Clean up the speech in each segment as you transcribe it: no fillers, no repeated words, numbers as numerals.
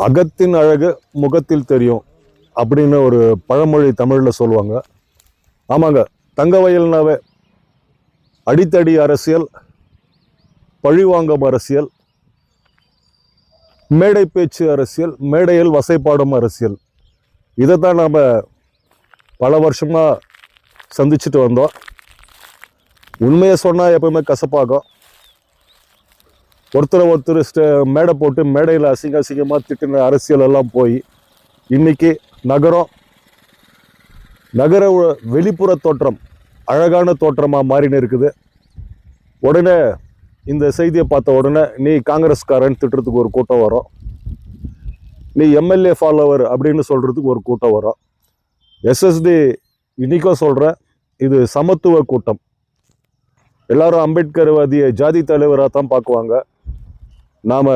அகத்தின் அழகு முகத்தில் தெரியும் அப்படின்னு ஒரு பழமொழி தமிழில் சொல்லுவாங்க. ஆமாங்க, தங்கவயல்னாவே அடித்தடி அரசியல், பழிவாங்கும் அரசியல், மேடை பேச்சு அரசியல், மேடையில் வசைப்பாடும் அரசியல், இதை தான் நாம் பல வருஷமாக சந்திச்சுட்டு வந்தோம். உண்மையை சொன்னால் எப்பவுமே கசப்பாகும். ஒருத்தர் மேடை போட்டு மேடையில் அசிங்கமாக திட்டின அரசியல் எல்லாம் போய் இன்னைக்கு நகர வெளிப்புற தோற்றம் அழகான தோற்றமாக மாறின்னு இருக்குது. உடனே இந்த செய்தியை பார்த்த உடனே நீ காங்கிரஸ்காரன் திட்டுறதுக்கு ஒரு கூட்டம் வரும், நீ எம்எல்ஏ ஃபாலோவர் அப்படின்னு சொல்கிறதுக்கு ஒரு கூட்டம் வரும். எஸ்எஸ்டி இன்னைக்கும் சொல்கிறேன், இது சமத்துவ கூட்டம். எல்லாரும் அம்பேத்கர்வாதியை ஜாதி தலைவராக தான் பார்க்குவாங்க. நாம்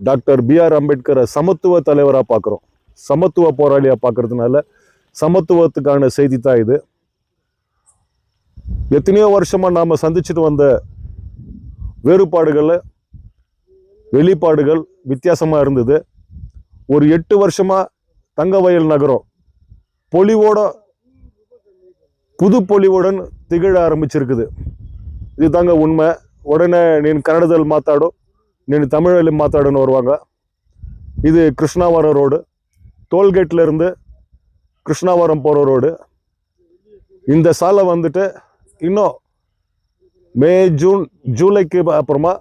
டாக்டர் பிஆர் அம்பேத்கரை சமத்துவ தலைவராக பார்க்குறோம். சமத்துவ போராளியாக பார்க்கறதுனால சமத்துவத்துக்கான செய்தி தான் இது. எத்தனையோ வருஷமாக நாம் சந்திச்சுட்டு வந்த வெளிப்பாடுகள் வித்தியாசமாக இருந்தது. ஒரு 8 வருஷமாக தங்கவயல் நகரம் புது பொலிவுடன் திகழ ஆரம்பிச்சிருக்குது. இது தாங்க உண்மை. உடனே நீ கன்னடದಲ್ಲಿ ಮಾತಾಡು, நீ தமிழில் மாத்தாடுன்னு வருவாங்க. இது கிருஷ்ணாவரம் ரோடு, டோல்கேட்ல இருந்து கிருஷ்ணாவரம் போகிற ரோடு. இந்த சாலை வந்துட்டு இன்னும் மே ஜூலைக்கு அப்புறமா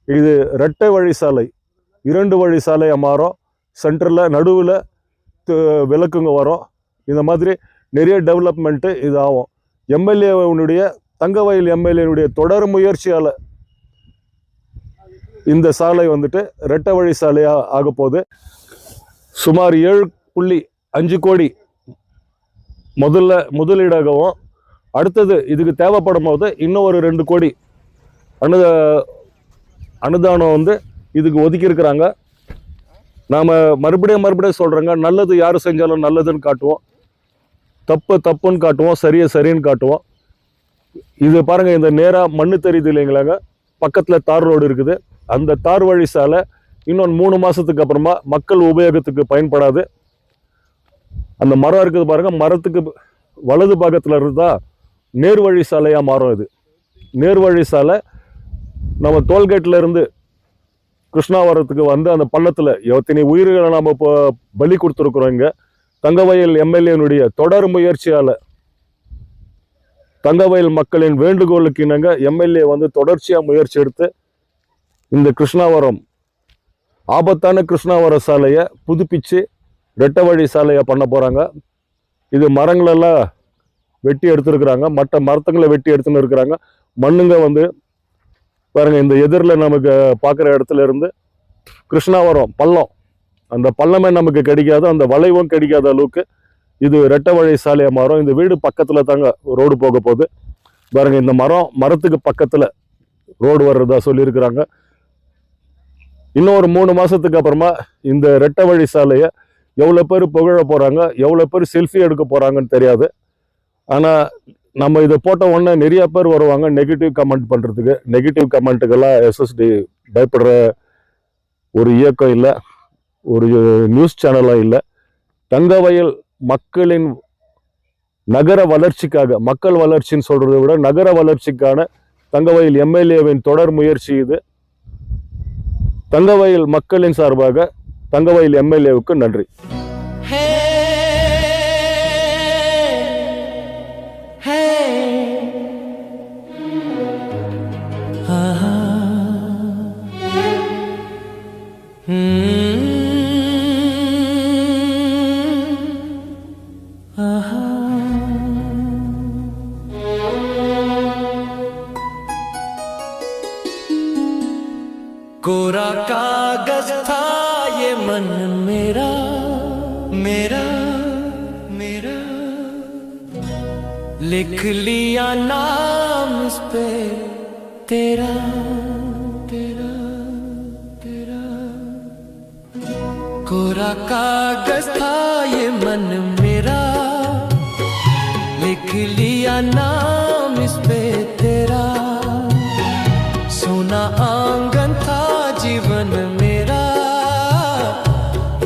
இது 2 வழி சாலை, 2 வழி சாலையாக மாறும். சென்டரில் நடுவில் விளக்குங்க வரும். இந்த மாதிரி நிறைய டெவலப்மெண்ட்டு இது ஆகும். தங்கவயல் எம்எல்ஏனுடைய தொடர் முயற்சியால் இந்த சாலை வந்துட்டு 2 வழி சாலையாக ஆக போகுது. சுமார் 7.5 கோடி முதலீடாகவும், அடுத்தது இதுக்கு தேவைப்படும் போது இன்னும் ஒரு 2 கோடி அனுதானம் இதுக்கு ஒதுக்கி இருக்கிறாங்க. நாம் மறுபடியும் சொல்கிறோங்க, நல்லது யார் செஞ்சாலும் நல்லதுன்னு காட்டுவோம், தப்புன்னு காட்டுவோம், சரின்னு காட்டுவோம். இது பாருங்க, இந்த நேராக மண்ணு தெரியுது இல்லைங்களாங்க, பக்கத்தில் தார் ரோடு இருக்குது. அந்த தார் வழி சாலை இன்னொன்று 3 மாதத்துக்கு அப்புறமா மக்கள் உபயோகத்துக்கு பயன்படாது. அந்த மரம் இருக்குது பாருங்க, மரத்துக்கு வலது பாகத்தில் இருந்தா நேர்வழி சாலையாக மாறும். இது நேர்வழி சாலை நம்ம டோல்கேட்ல இருந்து கிருஷ்ணாவரத்துக்கு அந்த பள்ளத்தில் எத்தனை உயிர்களை நாம் இப்போ பலி கொடுத்துருக்குறோம். இங்கே தங்கவயல் எம்எல்ஏனுடைய தொடர் முயற்சியால், தங்கவயல் மக்களின் வேண்டுகோளுக்கு இணங்க எம்எல்ஏ தொடர்ச்சியாக முயற்சி எடுத்து இந்த ஆபத்தான கிருஷ்ணாவரம் சாலையை புதுப்பிச்சு 2 வழி சாலையை பண்ண போகிறாங்க. இது மரங்களெல்லாம் வெட்டி எடுத்துருக்குறாங்க, மரத்துங்களை வெட்டி எடுத்துன்னு இருக்கிறாங்க. மண்ணுங்க பாருங்க, இந்த எதிரில் நமக்கு பார்க்குற இடத்துல இருந்து கிருஷ்ணாவரம் பள்ளம், அந்த பள்ளமே நமக்கு கிடைக்காது, அந்த வளைவும் கிடைக்காத அளவுக்கு இது 2 வழி சாலையாக மாறும். இந்த வீடு பக்கத்தில் தாங்க ரோடு போக போகுது. பாருங்க, இந்த மரத்துக்கு பக்கத்தில் ரோடு வர்றதா சொல்லியிருக்கிறாங்க. இன்னும் ஒரு 3 மாதத்துக்கு அப்புறமா இந்த 2 வழி சாலையை எவ்வளோ பேர் புகழ போகிறாங்க, எவ்வளோ பேர் செல்ஃபி எடுக்க போகிறாங்கன்னு தெரியாது. ஆனால் நம்ம இதை போட்ட உடனே நிறைய பேர் வருவாங்க நெகட்டிவ் கமெண்ட் பண்ணுறதுக்கு. நெகட்டிவ் கமெண்ட்டுக்கெல்லாம் எஸ்எஸ்டி பயப்படுற ஒரு இயக்கம் இல்லை, ஒரு நியூஸ் சேனலும் இல்லை. தங்கவயல் மக்களின் நகர வளர்ச்சிக்காக, மக்கள் வளர்ச்சின்னு சொல்கிறத விட நகர வளர்ச்சிக்கான தங்கவயல் எம்எல்ஏவின் தொடர் முயற்சி இது. தங்கவயல் மக்களின் சார்பாக தங்கவயல் எம்எல்ஏவுக்கு நன்றி. कोरा कागज था ये मन मेरा मेरा मेरा, लिख लिया नाम इस पे तेरा तेरा तेरा। कोरा कागज था ये मन मेरा, लिख लिया नाम इस पे तेरा। सोना आंगन था जीवन मेरा,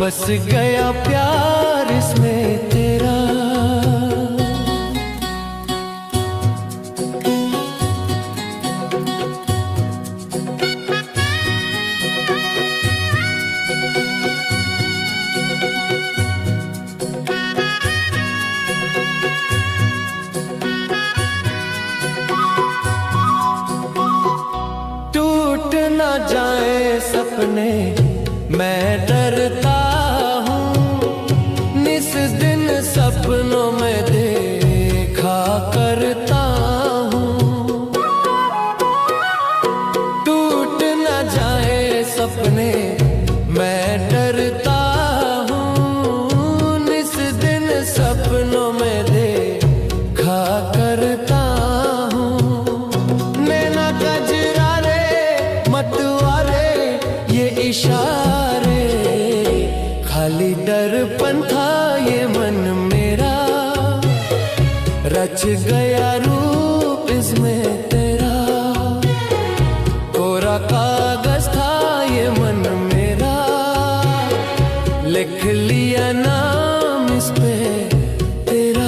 बस गया प्यार इसमें तेरा। टूट ना जाए सपने मैं डरता हूँ, निस दिन सपनों में देखा करता हूँ। टूट ना जाए सपने मैं डरता हूँ, निस दिन सपनों में देखा करता हूँ। नैना गजरा रे मतवारे ये इशारे, खाली दर्पण था ये मन मेरा, रच गया रूप इसमें तेरा। कोरा कागज था ये मन मेरा, लिख लिया नाम इस पे तेरा।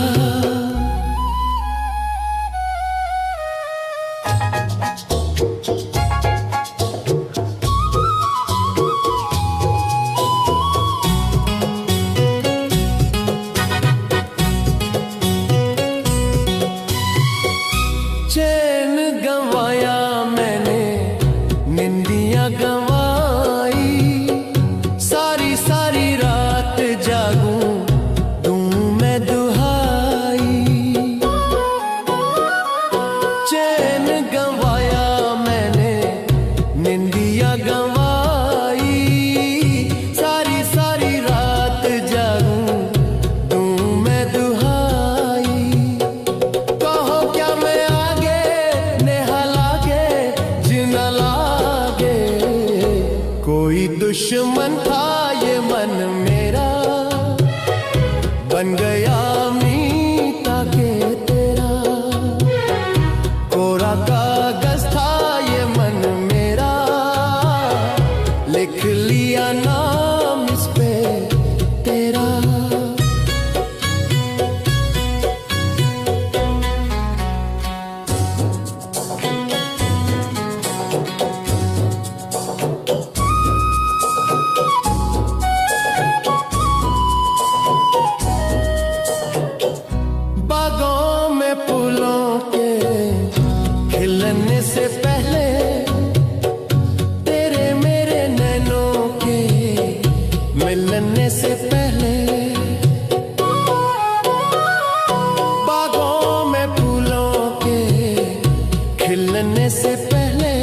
चैन गंवाया मैंने, निंदियां गंवाई, सारी सारी रात जागूं दूं मैं दुहाई। चैन गंवाया मैंने, निंदियां गंवाई, सारी सारी रात जागूं दूं मैं दुहाई। कहो क्या मैं कोई दुश्मन था ये मन मेरा, बन गया मीता के तेरा। कोरा कागज था ये मन मेरा, लिख लिया नाम इस पे तेरा। बागों में फूलों के खिलने से पहले, तेरे मेरे नैनों के मिलने से पहले। बागों में फूलों के खिलने से पहले,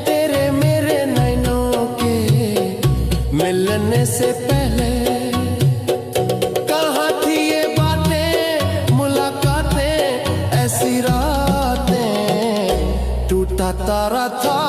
तेरे मेरे नैनों के मिलने से पहले। कहाँ थी ये बातें मुलाकातें ऐसी रातें, टूटा तारा था